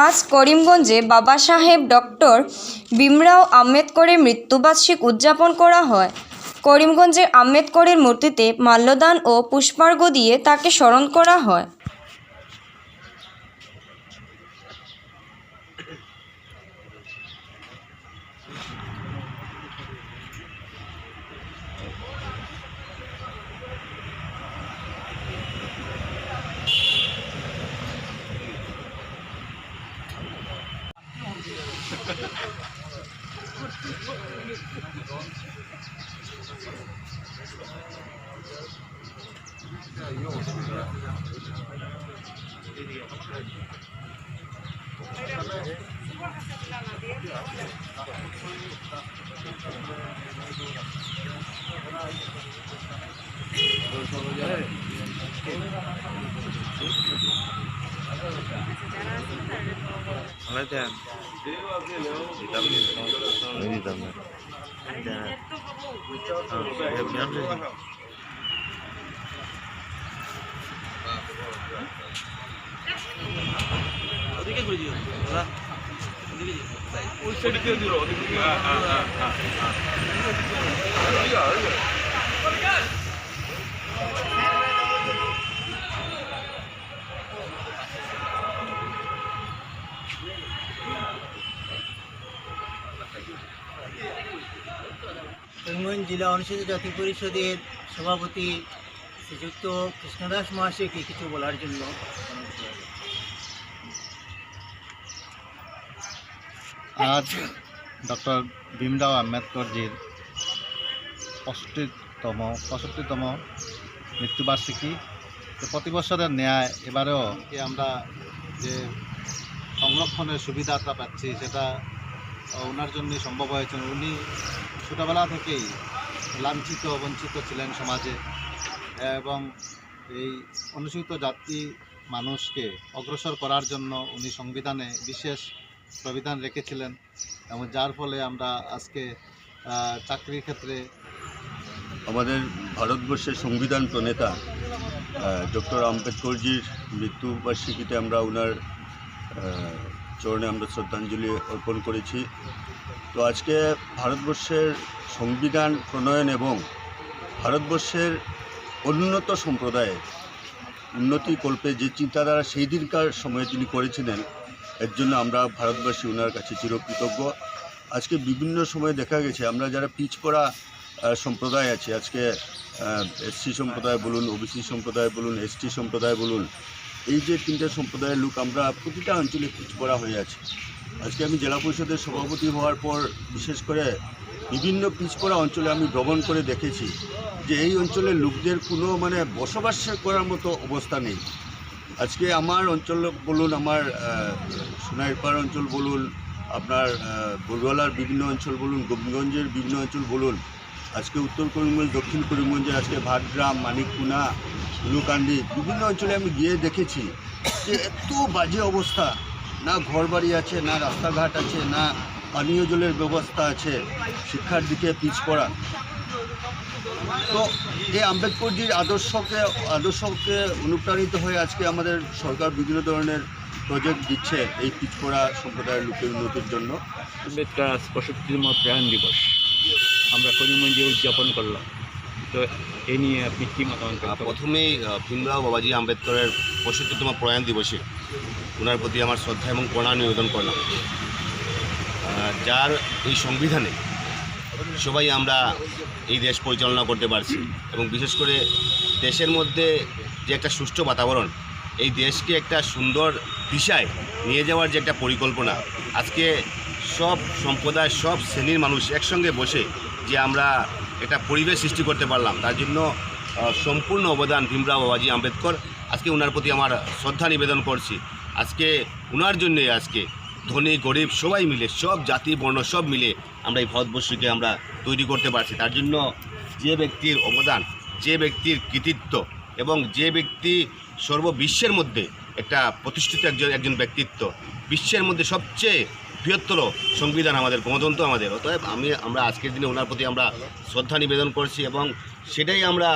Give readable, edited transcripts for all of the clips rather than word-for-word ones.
আজ করিমগঞ্জে বাবা সাহেব ডক্টর ভীমরাও আম্বেদকরের মৃত্যুবার্ষিকী উদযাপন করা হয়। করিমগঞ্জের আম্বেদকরের মূর্তিতে মাল্যদান ও পুষ্পার্ঘ্য দিয়ে তাকে স্মরণ করা হয়। করিমগঞ্জ জেলা অনুসূচিত জাতি পরিষদের সভাপতি শ্রীযুক্ত কৃষ্ণদাস মহাশয়কে কিছু বলার জন্য আজ ডক্টর ভীমরাও আম্বেদকরজির 65তম মৃত্যুবার্ষিকী। প্রতি বছরের ন্যায় এবারেও আমরা যে সংরক্ষণের সুবিধাটা পাচ্ছি সেটা ওনার জন্যই সম্ভব হয়েছে। উনি ছোটোবেলা থেকেই লাঞ্ছিত বঞ্চিত ছিলেন সমাজে এবং এই অনুসূচিত জাতি মানুষকে অগ্রসর করার জন্য উনি সংবিধানে বিশেষ প্রবিধান রেখেছিলেন এবং যার ফলে আমরা আজকে চাকরির ক্ষেত্রে আমাদের ভারতবর্ষের সংবিধান প্রণেতা ডক্টর আম্বেদকরজির মৃত্যুবার্ষিকীতে আমরা ওনার চরণে আমরা শ্রদ্ধাঞ্জলি অর্পণ করেছি। তো আজকে ভারতবর্ষের সংবিধান প্রণয়ন এবং ভারতবর্ষের উন্নত সম্প্রদায়ের উন্নতি কল্পে যে চিন্তাধারা সেই দিনকার সময়ে তিনি করেছিলেন, এর জন্য আমরা ভারতবাসী ওনার কাছে চিরকৃতজ্ঞ। আজকে বিভিন্ন সময়ে দেখা গেছে আমরা যারা পিছপড়া সম্প্রদায় আছে, আজকে এসসি সম্প্রদায় বলুন, ওবিসি সম্প্রদায় বলুন, এসটি সম্প্রদায় বলুন, এই যে তিনটা সম্প্রদায়ের লোক আমরা প্রতিটা অঞ্চলে পিছপড়া হয়ে আছি। আজকে আমি জেলা পরিষদের সভাপতি হওয়ার পর বিশেষ করে বিভিন্ন পিছপড়া অঞ্চলে আমি ভ্রমণ করে দেখেছি যে এই অঞ্চলের লোকদের কোনো বসবাস করার মতো অবস্থা নেই। আজকে আমার অঞ্চল বলুন, আমার সোনাইরপাড় অঞ্চল বলুন, আপনার বড়ুয়ালার বিভিন্ন অঞ্চল বলুন, গোবিন্দগঞ্জের বিভিন্ন অঞ্চল বলুন, আজকে উত্তর করিমগঞ্জ, দক্ষিণ করিমগঞ্জে, আজকে ভাটগ্রাম, মানিককুনা, লুকান্দি বিভিন্ন অঞ্চলে আমি গিয়ে দেখেছি যে এত বাজে অবস্থা, না ঘরবাড়ি আছে, না রাস্তাঘাট আছে, না পানীয় জলের ব্যবস্থা আছে, শিক্ষার দিকে পিছপড়া। তো এই আম্বেদকরজির আদর্শকে অনুপ্রাণিত হয়ে আজকে আমাদের সরকার বিভিন্ন ধরনের প্রজেক্ট দিচ্ছে এই পিছপড়া সম্প্রদায়ের লোকের উন্নতির জন্য। আম্বেদকর 65তম প্রয়াণ দিবস আমরা করিমগঞ্জে উদযাপন করলাম। তো এই নিয়ে আপনি কী মতামত? প্রথমেই ভীমরাও বাবাজি আম্বেদকরের 65তম প্রয়াণ দিবসে ওনার প্রতি আমার শ্রদ্ধা এবং প্রণাম নিবেদন করলাম। যার এই সংবিধানে সবাই আমরা এই দেশ পরিচালনা করতে পারছি এবং বিশেষ করে দেশের মধ্যে যে একটা সুষ্ঠু বাতাবরণ, এই দেশকে একটা সুন্দর দিশায় নিয়ে যাওয়ার যে একটা পরিকল্পনা, আজকে সব সম্প্রদায়, সব শ্রেণীর মানুষ একসঙ্গে বসে যে আমরা একটা পরিবেশ সৃষ্টি করতে পারলাম, তার জন্য সম্পূর্ণ অবদান ভীমরাও বাবাজি আম্বেদকর। আজকে ওনার প্রতি আমার শ্রদ্ধা নিবেদন করছি। আজকে ওনার জন্যে আজকে ধনী গরিব সবাই মিলে, সব জাতি বর্ণ সব মিলে আমরা এই ভারতবর্ষকে আমরা তৈরি করতে পারছি। তার জন্য যে ব্যক্তির অবদান, যে ব্যক্তির কৃতিত্ব এবং যে ব্যক্তি সর্ববিশ্বের মধ্যে একটা প্রতিষ্ঠিত একজন ব্যক্তিত্ব, বিশ্বের মধ্যে সবচেয়ে বৃহত্তর সংবিধান আমাদের, গণতন্ত্র আমাদের। অতএব আমরা আজকের দিনে ওনার প্রতি আমরা শ্রদ্ধা নিবেদন করছি এবং সেটাই আমরা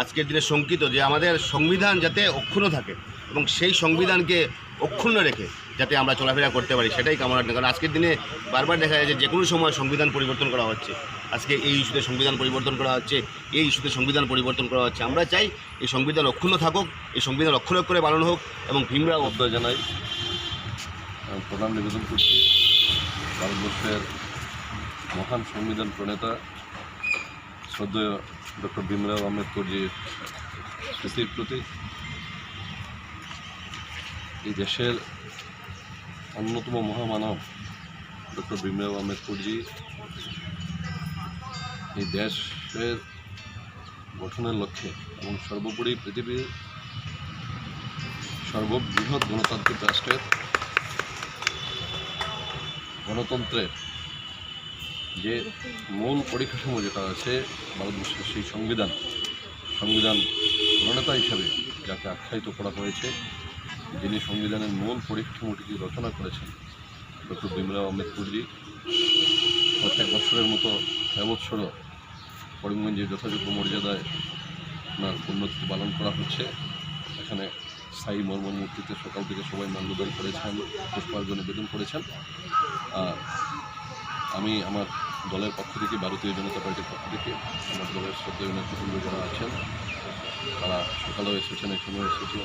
আজকের দিনে শঙ্কিত যে আমাদের সংবিধান যাতে অক্ষুণ্ণ থাকে এবং সেই সংবিধানকে অক্ষুণ্ণ রেখে যাতে আমরা চলাফেরা করতে পারি, সেটাই কামনা। কারণ আজকের দিনে বারবার দেখা যায় যে কোনো সময় সংবিধান পরিবর্তন করা হচ্ছে। আজকে এই ইস্যুতে সংবিধান পরিবর্তন করা হচ্ছে, এই ইস্যুতে সংবিধান পরিবর্তন করা হচ্ছে। আমরা চাই এই সংবিধান অক্ষুণ্ণ থাকুক, এই সংবিধান অক্ষর অক্ষরে পালন হোক এবং ভীমরাও শ্রদ্ধা জানাই, প্রণাম নিবেদন করছি ভারতবর্ষের মহান সংবিধান প্রণেতা শ্রদ্ধেয় ডক্টর ভীমরাও আম্বেদকরজির স্মৃতির প্রতি। এই দেশের অন্যতম মহামানব ডক্টর ভীমরাও আম্বেদকরজি এই দেশের গঠনের লক্ষ্যে এবং সর্বোপরি পৃথিবীর সর্ববৃহৎ গণতান্ত্রিক রাষ্ট্রের গণতন্ত্রের যে মূল পরিকাঠামো যেটা আছে ভারতবর্ষের, সেই সংবিধান প্রণেতা হিসাবে যাকে আখ্যায়িত করা হয়েছে, যিনি সংবিধানের মূল পরিকাঠামোটিকে রচনা করেছেন ডক্টর ভীমরাও আম্বেদকরজি, প্রত্যেক বছরের মতো এবছরও করিমগঞ্জে যথাযোগ্য মর্যাদায় আপনার পুণ্যতিথি পালন করা হচ্ছে। এখানে স্থায়ী মর্মর মূর্তিতে সকাল থেকে সবাই মাল্যদান করেছেন, পুষ্পার্ঘ নিবেদন করেছেন। আমি আমার দলের পক্ষ থেকে, ভারতীয় জনতা পার্টির পক্ষ থেকে, আমার দলের শ্রদ্ধেয় নেতৃবৃন্দ যারা আছেন তারা সকালেও এসেছেন, এখানেও এসেছি।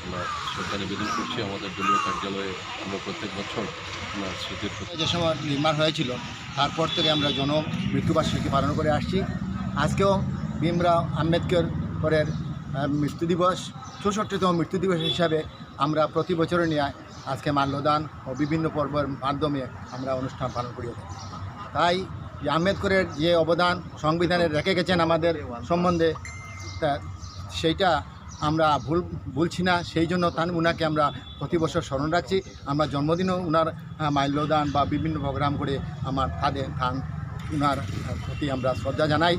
আমরা শ্রদ্ধা নিবেদন করছি। আমাদের দলীয় কার্যালয়ে আমরা প্রত্যেক বছর আপনার স্মৃতির যে সময় নির্মাণ হয়েছিল তারপর থেকে আমরা মৃত্যুবার্ষিকী পালন করে আসছি। আজকেও ভীমরাও আম্বেদকরের মৃত্যু দিবস, 64তম মৃত্যু দিবস হিসাবে আমরা প্রতি বছরে নিয়ে আজকে মাল্যদান ও বিভিন্ন পর্বের মাধ্যমে আমরা অনুষ্ঠান পালন করি। তাই যে আম্বেদকরের যে অবদান সংবিধানে রেখে গেছেন আমাদের সম্বন্ধে, তা সেইটা আমরা ভুলছি না। সেই জন্য উনাকে আমরা প্রতি বছর স্মরণ রাখছি। আমরা জন্মদিনেও উনার মাল্যদান বা বিভিন্ন প্রোগ্রাম করে আমার উনার প্রতি আমরা শ্রদ্ধা জানাই।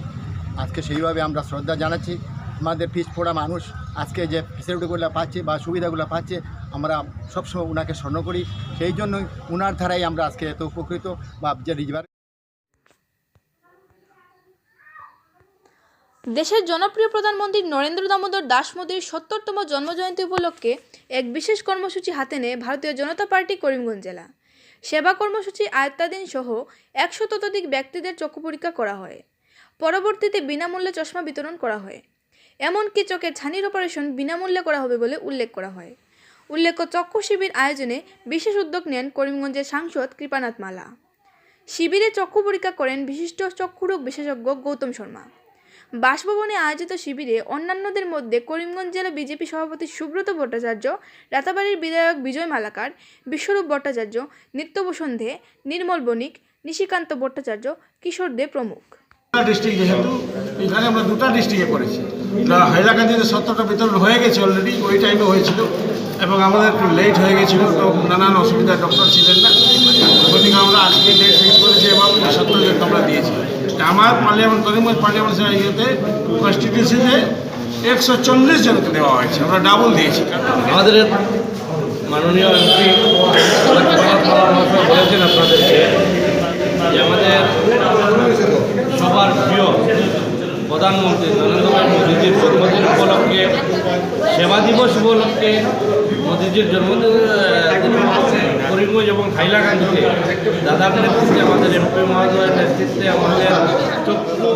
আজকে সেইভাবে আমরা শ্রদ্ধা জানাচ্ছি। আমাদের পিছপড়া মানুষ আজকে যে ফেসিলিটিগুলো পাচ্ছে বা সুবিধাগুলো পাচ্ছে, আমরা সবসময় উনাকে স্মরণ করি। সেই জন্যই উনার ধারাই আমরা আজকে এত উপকৃত বা যে রিজভার। দেশের জনপ্রিয় প্রধানমন্ত্রী নরেন্দ্র দামোদর দাস মোদীর ৭০তম জন্মজয়ন্তী উপলক্ষে এক বিশেষ কর্মসূচি হাতে নেয় ভারতীয় জনতা পার্টি করিমগঞ্জ জেলা। সেবা কর্মসূচি আয়ত্তাধীন সহ ১০০ ততোধিক ব্যক্তিদের চক্ষু পরীক্ষা করা হয়। পরবর্তীতে বিনামূল্যে চশমা বিতরণ করা হয়। এমনকি চোখের ছানির অপারেশন বিনামূল্যে করা হবে বলে উল্লেখ করা হয়। উল্লেখ্য, চক্ষু শিবির আয়োজনে বিশেষ উদ্যোগ নেন করিমগঞ্জের সাংসদ কৃপানাথ মালা। শিবিরে চক্ষু পরীক্ষা করেন বিশিষ্ট চক্ষুরোগ বিশেষজ্ঞ গৌতম শর্মা। বাসভবনে আয়োজিত শিবিরে অন্যান্যদের মধ্যে করিমগঞ্জ জেলা বিজেপি সভাপতি সুব্রত ভট্টাচার্য, রাতাবাড়ির বিধায়ক বিজয় মালাকার, বিশ্বরূপ ভট্টাচার্য, নিত্যভূষণ দে, নির্মল বণিক, নিশিকান্ত ভট্টাচার্য, কিশোর দে প্রমুখ। ডিস্ট্রিক্ট যেহেতু এখানে আমরা দুটো ডিস্ট্রিক্টে করেছি, হাইলাকান্দিতে 70টা বিতরণ হয়ে গেছে অলরেডি, ওই টাইমে হয়েছিল এবং আমাদের একটু লেট হয়ে গেছিলো, তো নানান অসুবিধা, ডক্টর ছিলেন না। ওইদিকে আমরা আজকে ডেট ফিক্স করেছি এবং 70 জন আমরা দিয়েছি। আমার পার্লামেন্ট করিমগঞ্জ পার্লামেন্ট ইয়েতে কনস্টিটিউন্সিতে 140 জনকে দেওয়া হয়েছে, আমরা ডাবল দিয়েছি। আমাদের মাননীয় এমপি বলেছেন আপনাদেরকে যে আমাদের সবার প্রিয় প্রধানমন্ত্রী নরেন্দ্র মোদীজির জন্মদিন উপলক্ষে, সেবা দিবস উপলক্ষে, মোদীজির জন্মদিন করিমগঞ্জ এবং হাইলাকান্দিতে দাদার নেতৃত্বে, আমাদের এমপি মহোদয়ের নেতৃত্বে আমাদের চক্ষু